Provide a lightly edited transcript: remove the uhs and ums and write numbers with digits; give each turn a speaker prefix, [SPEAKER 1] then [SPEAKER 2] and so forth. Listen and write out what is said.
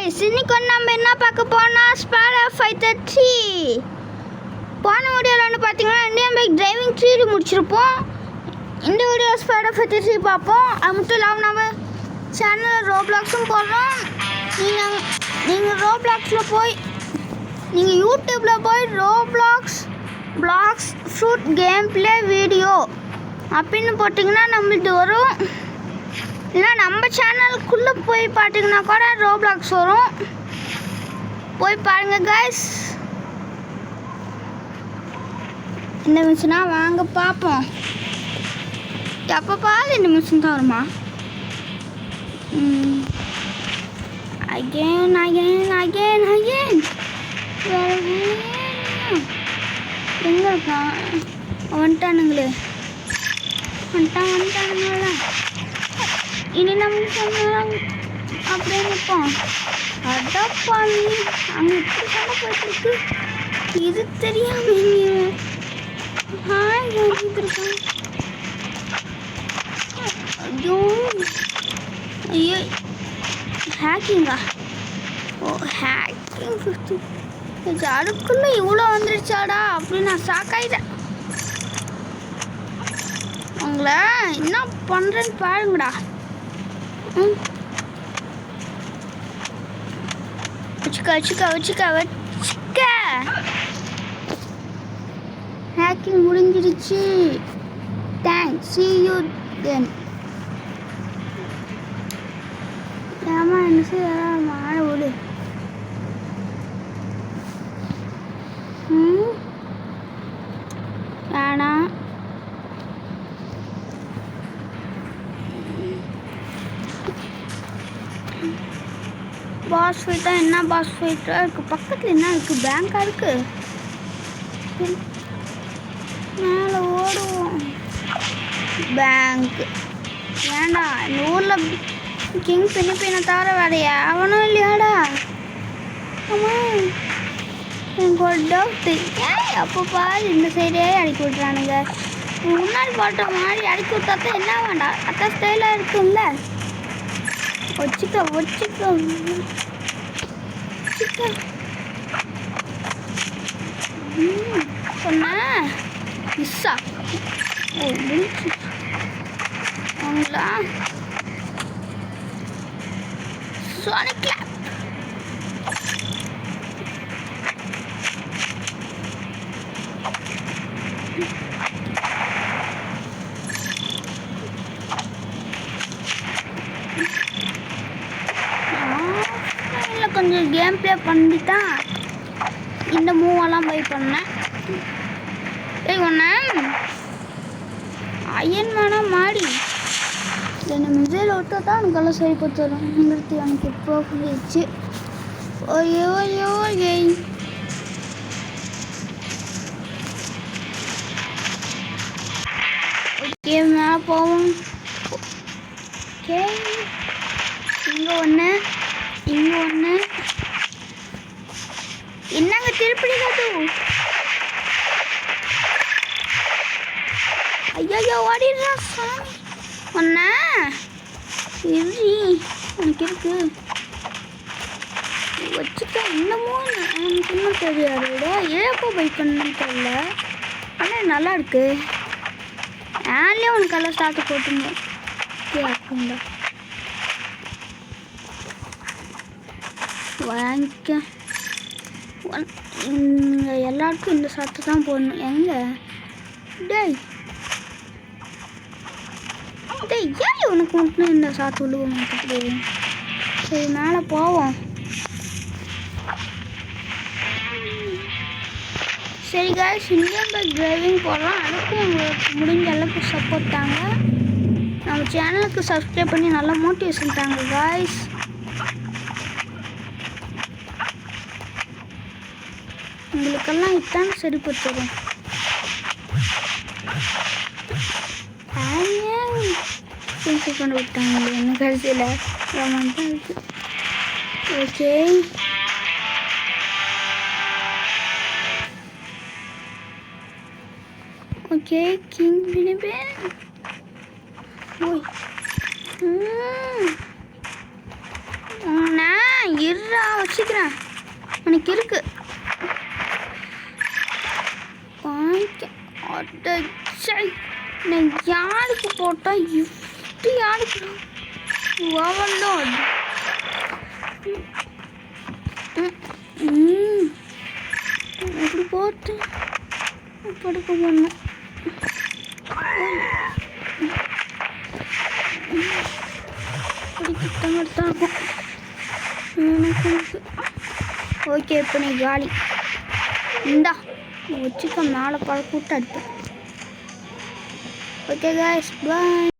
[SPEAKER 1] guys, இன்னைக்கு நம்ம என்ன பார்க்க போனா ஸ்பைடர் ஃபைட்டர் 3. போன வீடியோல வந்து பாத்தீங்கன்னா இந்தியன் பைக் டிரைவிங் 3 முடிச்சிருப்போம். இந்த வீடியோ ஸ்பைடர் ஃபைட்டர் 3 பார்ப்போம். அது மட்டும் இல்லாமல் நம்ம சேனலில் ரோப்ளாக்ஸும் போடுறோம். நீங்கள் ரோப்ளாக்ஸில் போய் நீங்கள் யூடியூப்பில் போய் Roblox blocks shoot game play video அப்படின்னு போட்டிங்கன்னா நம்மளுக்கு வரும். இல்லை நம்ம சேனலுக்குள்ளே போய் பார்த்தீங்கன்னா கூட ரோப்ளாக்ஸ் வரும். போய் பாருங்கள் கைஸ். இந்த மிஷினா வாங்க பார்ப்போம். எப்போ பாரு இந்த மிஷின் தான் வருமா? அகேன் எங்கே இருக்கான்? வந்துட்டானுங்களே வந்துட்டானுங்களா? இனி நம்ம சொன்னாலும் அப்படியே நிற்போம். அடப்பா நீ அங்கே இப்படி சண்டை போயிட்டுருக்கு. இது தெரியாம இருக்கான். ஐயோ ஐயோ ஹேக்கிங்கா? ஓ ஹேக்கிங் 50 அதுக்குள்ளே இவ்வளோ வந்துருச்சாடா அப்படின்னு நான் ஷாக்காயிட்டேன். உங்களை என்ன பண்ணுறேன்னு பாருங்கடா. வச்சுக்க ஹேக்கிங் முடிஞ்சிருச்சு. Thanks, see you then. ஏமா என்ன செய்ய மாற விடு. வேணாம் பாஸ் ஃபைட்டா? என்ன பாஸ் ஃபைட்டா இருக்குது? பக்கத்தில் என்ன இருக்குது? பேங்காக இருக்குது. மேலே ஓடுவோம். பேங்க் வேண்டாம். இந்த ஊரில் கிங் பின்ன தவிர வேறு எவனும் இல்லையாடா? ஆமாம் எனக்கு ஒரு டவுட்டு. அப்போ பாரு இந்த சைடே அடிக்கி விட்றானுங்க. முன்னாடி போட்ட மாதிரி அடிக்கி விட்டா தான் என்ன வேண்டாம்? அதான் ஸ்டைலாக இருக்கும்ல. வச்சுக்க சொன்ன மிஸ்ஸா? ஓ முடிச்சு அவங்களா சோனிக் கிளாப். கொஞ்சம் கேம் ப்ளே பண்ணி தான் இந்த மூவெல்லாம் பை பண்ணேன். ஒன்று அயன் மேனாக மாறி ரெண்டு மிசைல் விட்டா தான் எனக்கெல்லாம் சரி போட்டுரும். நிறுத்தி எனக்கு இப்போ போயிடுச்சு. ஓய்யோ ஏய் ஓகே மேலே போவோம். ஓகே இங்கே ஒன்று என்னங்க திருப்பி காட்டு. ஐயோ ஓடிடுறா சாமி. ஒன்னா இரு எனக்கு இருக்கு வச்சுக்க. இன்னமும் எனக்கு இன்னும் தெரியாது. ஏப்போ பை பண்ணணும்னு தெரியல. ஆனால் நல்லா இருக்கு. ஏன்லேயே உனக்கு எல்லாம் ஸ்டார்ட் போட்டுங்க. கேட்குங்க வாங்கிக்க. எல்லாருக்கும் இந்த சட்டை தான் போடணும். எங்கே டேய் ஏன் உனக்கு மட்டும் இந்த சாத்து விழுக மாட்டேங்குது? சரி மேலே போவோம். சரி காய்ஸ், இந்தியன் பைக் டிரைவிங் போடலாம். அதுக்கும் உங்களுக்கு முடிஞ்ச அளவுக்கு சப்போர்ட் தாங்க. நம்ம சேனலுக்கு சப்ஸ்கிரைப் பண்ணி நல்லா மோட்டிவேஷன் தாங்க காய்ஸ். உங்களுக்கெல்லாம் இதான் சரி போட்டுரும். கொண்டு விட்டாங்க என்ன கடைசியில் ரொமான்ஸாக இருக்குது. ஓகே கிங் பினிபேன். ஓய் இருடா அடிக்கிறேன், உனக்கு இருக்கு. நான் யாருக்கு போட்டா இப்படி யாருக்கு ஓவர்லோட். அப்படி போட்டு படுக்க போடணும். கிட்ட இருக்கும் எனக்கு. ஓகே, இப்போ நீ காலி இந்தா வச்சுக்க, மேலே பழக்க விட்டு அடிப்பேன். ஓகே கைஸ், பாய்.